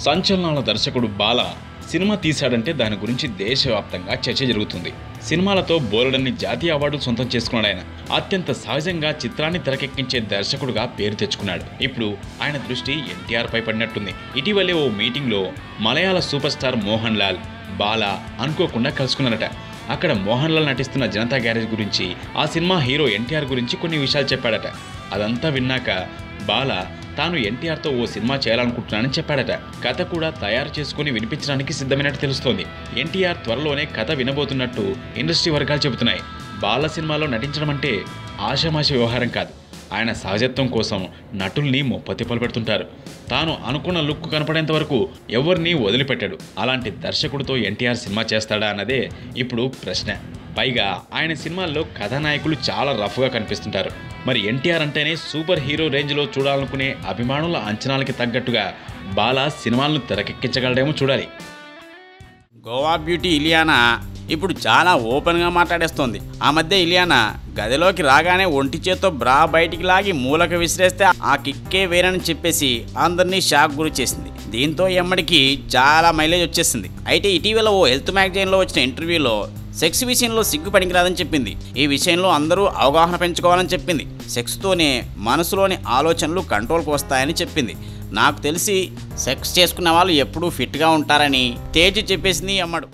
సంచలనాల దర్శకుడు బాల సినిమా తీశాడంటే దాని గురించి దేశవ్యాప్తంగా చర్చ జరుగుతుంది. సినిమాలతో బోలెడన్ని జాతీయ అవార్డులు సొంతం చేసుకున్నాడు ఆయన. అత్యంత సహజంగా చిత్రాన్ని తెరకెక్కించే దర్శకుడుగా పేరు తెచ్చుకున్నాడు. ఇప్పుడు ఆయన దృష్టి ఎన్టీఆర్ పై పడినట్టుంది. ఇటీవలే ఓ మీటింగ్లో మలయాళ సూపర్ స్టార్ మోహన్ లాల్, బాల అనుకోకుండా కలుసుకున్నారట. అక్కడ మోహన్ లాల్ నటిస్తున్న జనతా గ్యారేజ్ గురించి, ఆ సినిమా హీరో ఎన్టీఆర్ గురించి కొన్ని విషయాలు చెప్పాడట. అదంతా విన్నాక బాల తాను ఎన్టీఆర్తో ఓ సినిమా చేయాలనుకుంటున్నానని చెప్పాడట. కథ కూడా తయారు చేసుకుని వినిపించడానికి సిద్ధమైనట్టు తెలుస్తోంది. ఎన్టీఆర్ త్వరలోనే కథ వినబోతున్నట్టు ఇండస్ట్రీ వర్గాలు చెబుతున్నాయి. బాల సినిమాలో నటించడం అంటే ఆషామాషి వ్యవహారం కాదు. ఆయన సహజత్వం కోసం నటుల్ని ముప్పతిప్పలు పెడుతుంటారు. తాను అనుకున్న లుక్ కనపడేంత వరకు ఎవరిని వదిలిపెట్టాడు. అలాంటి దర్శకుడితో ఎన్టీఆర్ సినిమా చేస్తాడా అన్నదే ఇప్పుడు ప్రశ్న. పైగా ఆయన సినిమాల్లో కథానాయకులు చాలా రఫ్గా కనిపిస్తుంటారు. మరి ఎన్టీఆర్ అంటేనే సూపర్ హీరో రేంజ్లో చూడాలనుకునే అభిమానుల అంచనాలకి తగ్గట్టుగా బాల సినిమాలను తెరకెక్కించగలడేమో చూడాలి. గోవా బ్యూటీ ఇలియానా ఇప్పుడు చాలా ఓపెన్గా మాట్లాడేస్తోంది. ఆ మధ్య ఇలియానా గదిలోకి రాగానే ఒంటి చేత్తో బ్రా బయటికి లాగి మూలకు విసిరేస్తే ఆ కిక్కే వేరని చెప్పేసి అందరినీ షాక్ గురి చేసింది. దీంతో ఎమ్మడికి చాలా మైలేజ్ వచ్చేసింది. అయితే ఇటీవల ఓ హెల్త్ మ్యాగజైన్లో వచ్చిన ఇంటర్వ్యూలో సెక్స్ విషయంలో సిగ్గు పనికిరాదని చెప్పింది. ఈ విషయంలో అందరూ అవగాహన పెంచుకోవాలని చెప్పింది. సెక్స్తోనే మనసులోని ఆలోచనలు కంట్రోల్కి వస్తాయని చెప్పింది. నాకు తెలిసి సెక్స్ చేసుకున్న వాళ్ళు ఎప్పుడూ ఫిట్గా ఉంటారని తేల్చి చెప్పేసింది అమ్మడు.